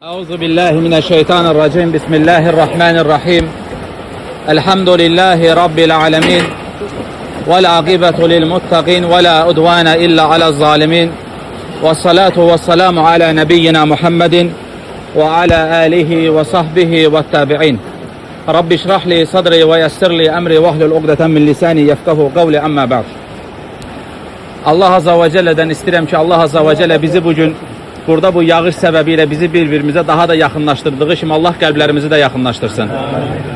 أعوذ بالله من الشيطان الرجيم. بسم الله الرحمن الرحيم. الحمد لله رب العالمين والعاقبة للمتقين ولا أدوان إلا على الظالمين والصلاة والسلام على نبينا محمد وعلى آله وصحبه والتابعين. رب اشرح لي صدري ويسر لي أمري واحلل عقدة من لساني يفقهوا قولي أما بعد. Allah Azza ve Celle'den isterim ki Allah Azza ve Celle bizi bugün burada bu yağış sebebiyle bizi birbirimize daha da yakınlaştırdığı için Allah kalplerimizi de yakınlaştırsın.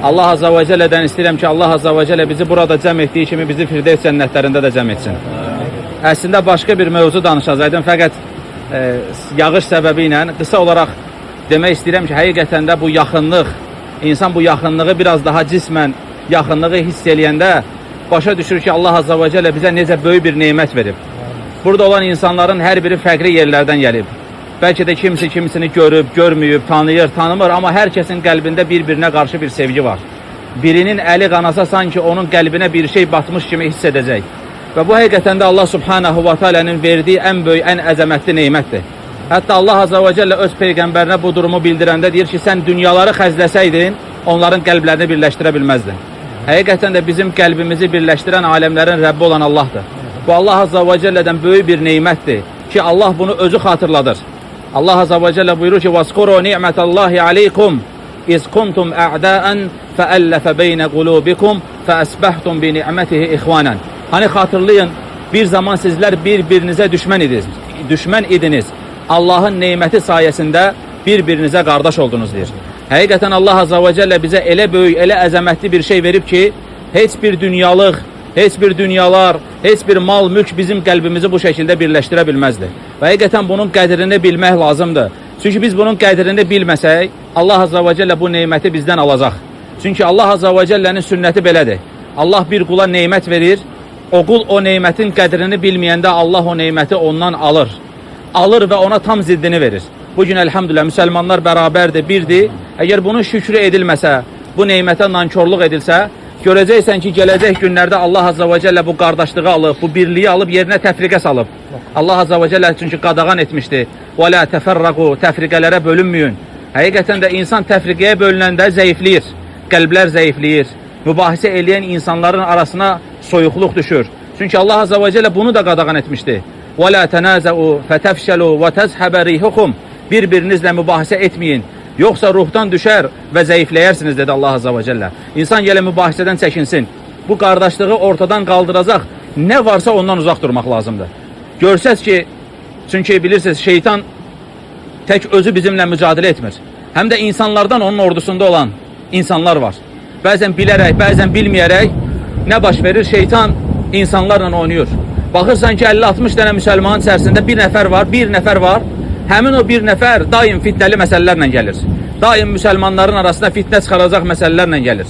Allah Azza ve Celle'den isterim ki Allah Azza ve Celle bizi burada cəm etdiği kimi bizi Firdevs cənnətlərində də cəm etsin. Əslində başqa bir mövzu danışacaqdım, fəqət yağış səbəbi ilə qısa olaraq demək istəyirəm ki, həqiqətən də bu yaxınlıq, insan bu yaxınlığı biraz daha cismən yaxınlığı hiss eləyəndə başa düşür ki, Allah Azza ve Celle bizə necə böyük bir nemət verib. Burada olan insanların hər biri fərqli yerlərdən gəlib. Bəlkə də kimisi kimisini görüb, görməyib, tanıyır, tanımır, amma hər kəsin qəlbində bir-birinə qarşı bir sevgi var. Birinin əli qanasa sanki onun qəlbinə bir şey batmış kimi hiss edəcək. Və bu həqiqətən də Allah Subhanahu wa Ta'ala'nın verdiyi ən böyük, ən əzəmətli neymətdir. Hətta Allah Azza ve Celle öz peyğəmbərinə bu durumu bildirəndə deyir ki, sən dünyaları xəzləsəydin, onların qəlblərini birləşdirə bilməzdin. Həqiqətən də bizim qəlbimizi birləşdirən aləmlərin Rəbbi olan Allahdır. Bu Allah Azza ve Celle'dən böyük bir neymətdir ki, Allah bunu özü xatırladır. Allah Azza ve Celle buyurur ki: "Vaskuru ni'metallahi aleykum iz kuntum a'da'an fa'allafa beyne qulubikum fa'asbahtum bi ni'metihi ihwanan." Hani xatırlayın, bir zaman sizler birbirinizə düşmən idiniz. Allahın neyməti sayəsində bir-birinizə qardaş oldunuz deyir. Həqiqətən Allah Azza ve Celle bizə elə böyük, elə əzəmətli bir şey verib ki, heç bir dünyalıq, heç bir dünyalar, heç bir mal, mülk bizim qəlbimizi bu şəkildə birləşdirə bilməzdi. Və həqiqətən bunun qədrini bilmək lazımdır. Çünki biz bunun qədrini bilməsək, Allah Azza ve Celle bu neyməti bizdən alacaq. Çünki Allah Azza ve Celle'nin sünnəti belədir. Allah bir qula neymət verir, o qul o neymətin qədrini bilməyəndə Allah o neyməti ondan alır. Alır və ona tam ziddini verir. Bugün elhamdülillah müsəlmanlar bərabərdir, birdir. Əgər bunun şükrü edilməsə, bu neymətə nankörlük edilsə, görəcəksən ki, gələcək günlərdə Allah Azza ve Celle bu qardaşlığı alıb, bu birliyi alıb yerinə təfriqə salıb. Allah Azza ve Celle çünki qadağan etmişdi. Və la təfərraqu, təfriqələrə bölünməyin. Həqiqətən də insan təfriqəyə bölünəndə zəifləyir, qəlblər zəifləyir. Mübahisə eləyən insanların arasına soyuqluq düşür. Çünki Allah Azza ve Celle bunu da qadağan etmişdi. Və la tənazəu fətəfşəlu və təzhəbə rihukum. Bir-birinizlə mübahisə etməyin. Yoxsa ruhdan düşər və zəifləyərsiniz dedi Allah Azza ve Celle. İnsan gələ mübahisədən çəkinsin. Bu qardaşlığı ortadan qaldıracaq nə varsa ondan uzaq durmaq lazımdır. Görsəz ki, çünki bilirsiniz şeytan tək özü bizimlə mücadilə etmir. Həm də insanlardan onun ordusunda olan insanlar var. Bəzən bilərək, bəzən bilməyərək nə baş verir? Şeytan insanlarla oynayır. Baxırsan ki, 50-60 dənə müsəlmanın içərisində bir nəfər var. Həmin o bir nəfər daim fitnəli məsələlərlə gəlir. Daim müsəlmanların arasında fitnə çıxaracaq məsələlərlə gəlir.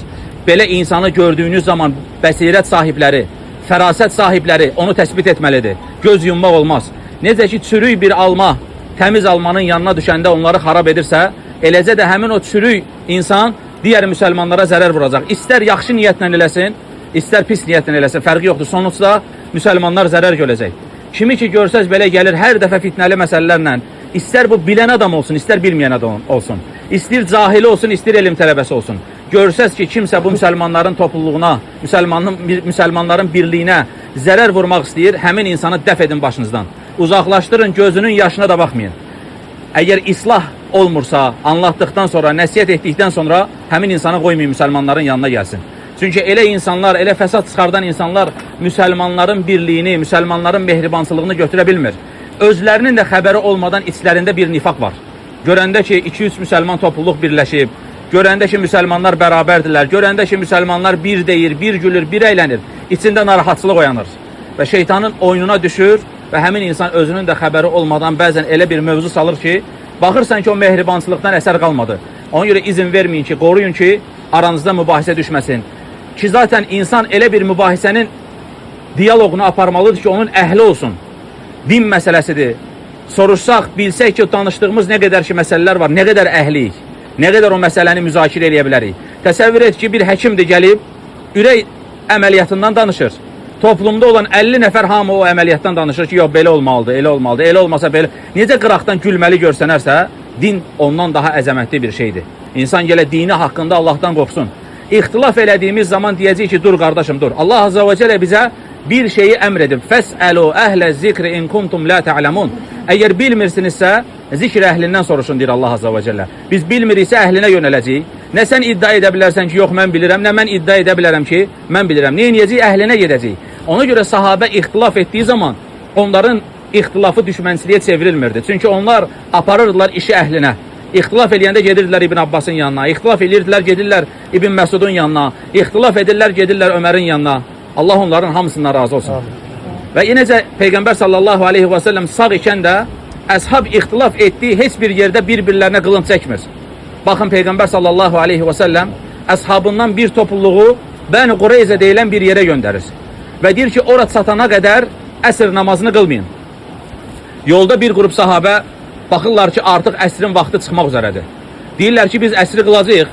Belə insanı gördüyünüz zaman bəsirət sahibləri, fərasət sahibləri onu təsbit etməlidir. Göz yummaq olmaz. Necə ki, çürük bir alma, təmiz almanın yanına düşəndə onları xarab edirsə, eləcə də həmin o çürük insan digər müsəlmanlara zərər vuracaq. İstər yaxşı niyyətlə eləsin, istər pis niyyətlə eləsin, fərqi yoxdur. Sonuçda müsəlmanlar zərər görəcək. Kimi ki, görsəz belə gəlir hər dəfə fitnəli məsələlərlə, İstər bu bilən adam olsun, istər bilməyən adam olsun. İstər cahili olsun, istər elm tələbəsi olsun. Görsəz ki, kimsə bu müsəlmanların topluluğuna, müsəlmanların birliyinə zərər vurmaq istəyir, həmin insanı dəf edin başınızdan. Uzaqlaşdırın, gözünün yaşına da baxmayın. Əgər islah olmursa, anlatdıqdan sonra, nəsiyyət etdikdən sonra həmin insanı qoymayın müsəlmanların yanına gəlsin. Çünki elə insanlar, elə fəsad çıxardan insanlar müsəlmanların birliyini, müsəlmanların mehribansılığını götürə bilmir. Özlərinin də xəbəri olmadan içlərində bir nifaq var. Görəndə ki, 2-3 müsəlman topluluq birləşib, görəndə ki, müsəlmanlar bərabərdirlər, görəndə ki, müsəlmanlar bir deyir, bir gülür, bir əylənir, içində narahatçılıq oyanır və şeytanın oyununa düşür və həmin insan özünün də xəbəri olmadan bəzən elə bir mövzu salır ki, baxırsan ki, o mehribansılıqdan əsər qalmadı. Ona görə izin verməyin ki, qoruyun ki, aranızda mübahisə düşməsin. Ki, zaten insan elə bir mübahisənin diyaloqunu aparmalıdır ki, onun əhli olsun. Din məsələsidir. Soruşsaq, bilsək ki, danışdığımız nə qədər ki məsələlər var, nə qədər əhliyik, nə qədər o məsələni müzakirə eləyə bilərik. Təsəvvür et ki, bir həkimdir gəlib, ürək əməliyyatından danışır. Toplumda olan 50 nəfər hamı o əməliyyatdan danışır ki, yox, belə olmalıdır, elə olmalıdır, elə olmasa belə. Necə qıraqdan gülməli görsənərsə, din ondan daha əzəmətli bir şeydir. İnsan gələ dini haqqında Allahdan qorxsun. İxtilaf elədiyimiz zaman deyəcək ki, dur qardaşım, dur. Allah Azza ve Celle bizə bir şeyi əmr edib. Fəs'əlu əhlə zikri in kuntum la ta'lamun. Əgər bilmirsinizsə, zikr əhlindən soruşun, deyir Allah Azza ve Celle. Biz bilmiriksə əhlinə yönələcəyik. Nə sən iddia edə bilərsən ki, yox mən bilirəm, nə mən iddia edə bilərəm ki, mən bilirəm. Nə edəcəyik? Əhlinə gedəcəyik. Ona görə sahabə ixtilaf etdiyi zaman onların ixtilafı düşmənçiliyə çevrilmirdi. Çünki onlar aparırdılar işi əhlinə. İxtilaf eləyəndə gedirdilər İbn Abbasın yanına, ixtilaf edirdilər, gedirlər İbn Məsudun yanına, ixtilaf edirlər, gedirlər Ömərin yanına. Allah onların hamısından razı olsun. Və yenəcə Peyğəmbər sallallahu aleyhi və səlləm sağ ikən də əshab ixtilaf etdiyi heç bir yerdə bir-birlərinə qılınc çəkmir. Baxın Peyğəmbər sallallahu aleyhi və səlləm əshabından bir topluluğu Bəni Qureyzə deyilən bir yerə göndərir. Və deyir ki, ora çatana qədər əsr namazını qılmayın. Yolda bir qrup sahabə baxırlar ki, artıq əsrin vaxtı çıxmaq üzərədir. Deyirlər ki, biz əsri qılacağıq.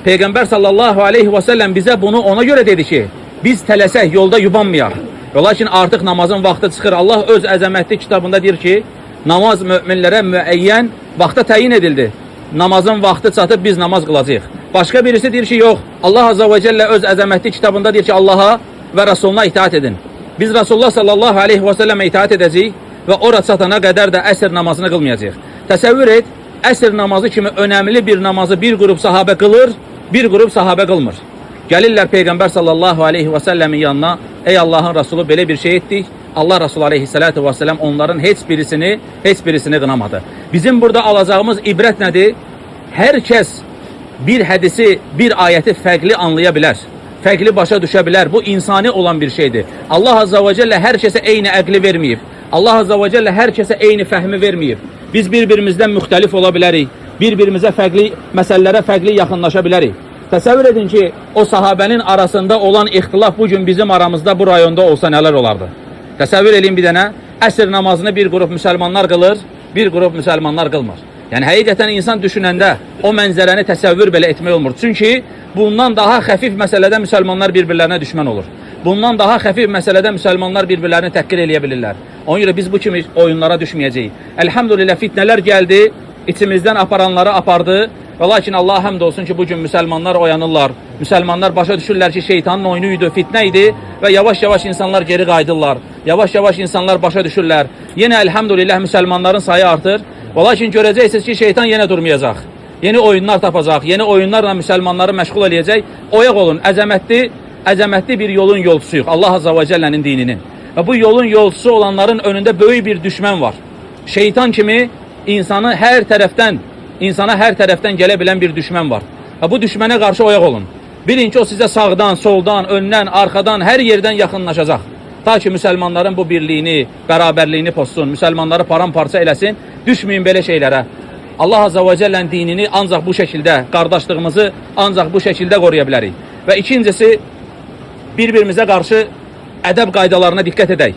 Peyğəmbər sallallahu aleyhi və səlləm bizə bunu ona görə dedi ki, biz tələsək, yolda yubanmayaq. Lakin artıq namazın vaxtı çıxır. Allah öz əzəmətli kitabında deyir ki, namaz möminlərə müəyyən vaxta təyin edildi. Namazın vaxtı çatıb biz namaz qılacağıq. Başqa birisi deyir ki, yox, Allah Azza ve Celle öz əzəmətli kitabında deyir ki, Allaha və Rasuluna itaat edin. Biz Rasulullah sallallahu aleyhi və səlləmə itaat edəcəyik və ora çatana qədər də əsr namazını qılmayacaq. Təsəvvür et, əsr namazı kimi önəmli bir namazı bir qrup sahabə qılır, bir qrup sahabə qılmır. Gəlirlər Peyğəmbər sallallahu aleyhi və səlləmin yanına, ey Allahın Rasulü, belə bir şey etdik. Allah Rasulü aleyhissalatu və səlləm onların heç birisini qınamadı. Bizim burada alacağımız ibrət nədir? Hər kəs bir hədisi, bir ayəti fərqli anlaya bilər. Fərqli başa düşə bilər. Bu insani olan bir şeydir. Allah Azza ve Celle hər kəsə eyni əqli verməyib. Allah Azza ve Celle hər kəsə eyni fəhmi verməyib. Biz bir-birimizdən müxtəlif ola bilərik. Bir-birimizə fərqli məsələlərə fərqli yaxınlaşa bilərik. Təsəvvür edin ki, o sahabənin arasında olan ixtilaf bugün bizim aramızda bu rayonda olsa nələr olardı? Təsəvvür edin bir dənə, əsr namazını bir qrup müsəlmanlar qılır, bir qrup müsəlmanlar qılmır. Yəni, həqiqətən insan düşünəndə o mənzərəni təsəvvür belə etmək olmur. Çünki bundan daha xəfif məsələdə müsəlmanlar bir-birlərinə düşmən olur. Bundan daha xəfif məsələdə müsəlmanlar bir-birlərini təhqir eləyə bilirlər. Ona görə biz bu kimi oyunlara düşməyəcəyik. Əlhamdülillah fitnələr gəldi, içimizdən aparanları apardı. Və lakin Allah həmd olsun ki, bugün müsəlmanlar oyanırlar. Müsəlmanlar başa düşürlər ki, şeytanın oyunu idi, fitnə idi və yavaş-yavaş insanlar geri qayıdırlar. Yavaş-yavaş insanlar başa düşürlər. Yenə əlhamdülillah müsəlmanların sayı artır. Və lakin görəcəksiniz ki, şeytan yenə durmayacaq. Yeni oyunlar tapacaq, yeni oyunlarla müsəlmanları məşğul eləyəcək. Oyaq olun, əzəmətli bir yolun yolçusuyuq, Allah Azza ve Celle'nin dininin. Və bu yolun yolçusu olanların önündə böyük bir düşmən var. Şeytan kimi insana hər tərəfdən gələ bilən bir düşmən var. Və bu düşmənə qarşı oyaq olun. Bilin ki, o sizə sağdan, soldan, öndən, arxadan, hər yerdən yaxınlaşacaq. Ta ki, müsəlmanların bu birliyini, bərabərliyini pozsun, müsəlmanları paramparça eləsin, düşməyin belə şeylərə. Allah Azza ve Celle'nin dinini ancaq bu şəkildə, qardaşlığımızı ancaq bu şəkildə qoruya bilərik. Və ikincisi, bir-birimizə qarşı ədəb qaydalarına diqqət edək.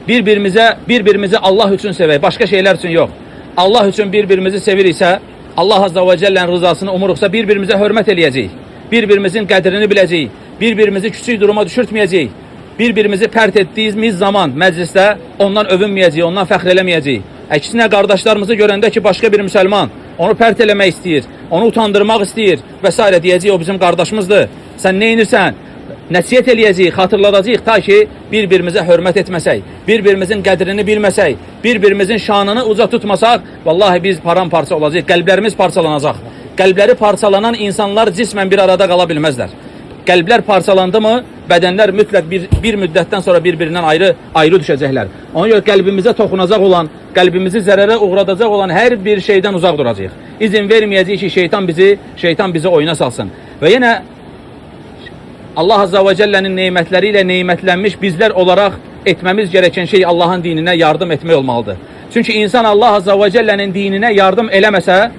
Bir-birimizi Allah üçün sevək, başqa şeylər üçün yox. Allah üçün bir-birimizi seviriksə, Allah Azza ve Celle'nin rızasını umuruqsa, bir-birimizə hörmət eləyəcəyik. Bir-birimizin qədrini biləcəyik. Bir-birimizi küçük duruma düşürtməyəcəyik. Bir-birimizi pərt etdiyimiz zaman məclisdə ondan övünməyəcəyik, ondan fəxr eləməyəcəyik. Əksinə qardaşlarımızı görəndə ki, başqa bir müsəlman onu pərt eləmək istəyir, onu utandırmaq istəyir və s. deyəcək, o bizim qardaşımızdır. Sən nə inirsən? Nəsiyyət eləyəcəyik, xatırladacaq ta ki, bir-birimizə hörmət etməsək, bir-birimizin qədrini bilməsək, bir-birimizin şanını uca tutmasaq, vallahi biz paramparça olacaq, qəlblərimiz parçalanacaq. Qəlbləri parçalanan insanlar cismən bir arada qala bilməzlər. Qəlblər parçalandı mı, bədənlər mütləq bir müddətdən sonra bir-birindən ayrı düşəcəklər. Ona görə qəlbimizə toxunacaq olan, qəlbimizi zərərə uğradacaq olan hər bir şeydən uzaq duracaq. İzin verməyəcək ki, şeytan bizi oyuna salsın. Və yenə Allah Azza ve Celle'nin neymətləri ilə neymətlənmiş bizlər olaraq etməmiz gerəkən şey Allahın dininə yardım etmək olmalıdır. Çünki insan Allah Azza ve Celle'nin dininə yardım eləməsə,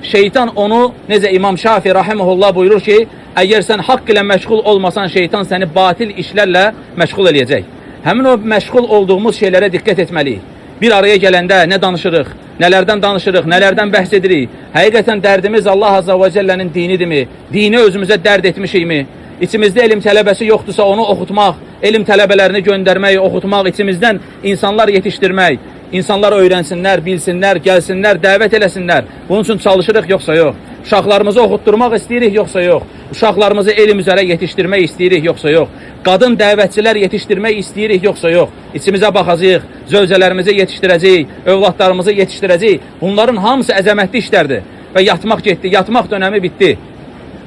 şeytan onu, necə İmam Şafi rahimehullah buyurur ki, əgər sən haqq ilə məşğul olmasan, şeytan səni batil işlərlə məşğul eləyəcək. Həmin o məşğul olduğumuz şeylərə diqqət etməliyik. Bir araya gələndə nə danışırıq, nələrdən danışırıq, nələrdən bəhs edirik. Həqiqətən dərdimiz Allah Azza ve Celle'nin dinidirmi? Dini özümüzə dərd etmişikmi? İçimizdə elm tələbəsi yoxdursa onu oxutmaq, elm tələbələrini göndərmək, oxutmaq, içimizdən insanlar yetişdirmək. İnsanlar öyrənsinlər, bilsinlər, gəlsinlər, dəvət eləsinlər. Bunun üçün çalışırıq, yoxsa yox. Uşaqlarımızı oxutturmaq istəyirik, yoxsa yox. Uşaqlarımızı elm üzərə yetişdirmək istəyirik, yoxsa yox. Qadın dəvətçilər yetişdirmək istəyirik, yoxsa yox. İçimizə baxacağıq, zövcələrimizi yetişdirəcəyik, övladlarımızı yetişdirəcəyik. Bunların hamısı əzəmətli işlərdir. Və yatmaq getdi, yatmaq dönəmi bitdi.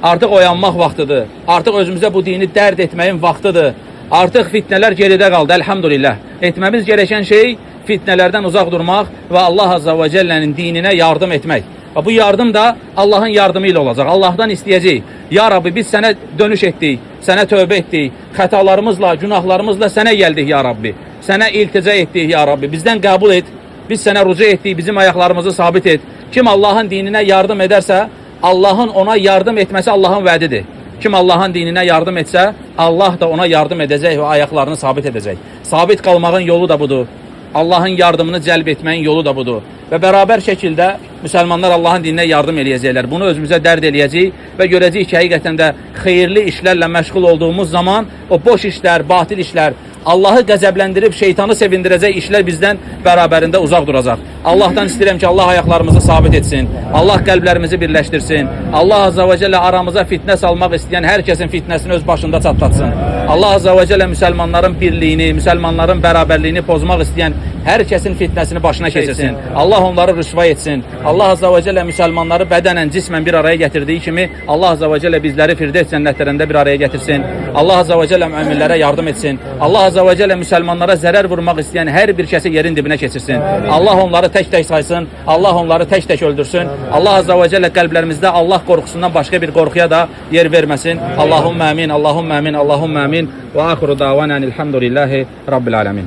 Artıq oyanmaq vaxtıdır. Artıq özümüzə bu dini dərd etməyin vaxtıdır. Artıq fitnələr geridə qaldı, əlhamdülillah. Etməmiz gerəkən şey fitnələrdən uzaq durmaq və Allah Azza və Cəllənin dininə yardım etmək. Və bu yardım da Allahın yardımı ilə olacaq. Allahdan istəyəcəyik. Ya Rabbi, biz sənə dönüş etdik, sənə tövbə etdik, xətalarımızla, günahlarımızla sənə gəldik ya Rabbi. Sənə iltica etdik ya Rabbi. Bizdən qəbul et. Biz sənə rücu etdik, bizim ayaqlarımızı sabit et. Kim Allahın dininə yardım edərsə, Allahın ona yardım etməsi Allahın vədidir. Kim Allahın dininə yardım etsə, Allah da ona yardım edəcək və ayaqlarını sabit edəcək. Sabit qalmağın yolu da budur. Allahın yardımını cəlb etməyin yolu da budur. Və bərabər şəkildə müsəlmanlar Allahın dininə yardım eləyəcəklər. Bunu özümüzə dərd eləyəcəyik və görəcəyik ki, həqiqətən də xeyirli işlərlə məşğul olduğumuz zaman o boş işlər, batil işlər, Allahı qəzəbləndirib şeytanı sevindirəcək işlər bizdən bərabərində uzaq duracaq. Allahdan istəyirəm ki, Allah ayaqlarımızı sabit etsin. Allah qəlblərimizi birləşdirsin. Allah Azza və Cəllə aramıza fitnə salmaq istəyən hər kəsin fitnəsini öz başında çatlatsın. Allah Azza və Cəllə müsəlmanların birliyini, müsəlmanların bərabərliyini pozmaq istəyən hər kəsin fitnəsini başına keçirsin. Allah onları rüsva etsin. Allah Azza və Cəllə müsəlmanları bədənən, cismən bir araya gətirdiyi kimi, Allah Azza və Cəllə bizləri Firdevs cənnətlərində bir araya gətirsin. Allah Azza və Cəllə müminlərə yardım etsin. Allah Azza və Cəllə müsəlmanlara zərər vurmaq istəyən hər bir kəsi yerin dibinə keçirsin. Allah onları tək-tək saysın. Allah onları tək-tək öldürsün. Allah Azza və Cəllə qəlblərimizdə Allah qorxusundan başqa bir qorxuya da yer verməsin. Allahumma amin, Allahumma amin, Allahumma amin. Və axiru davana elhamdülillahi rabbil alamin.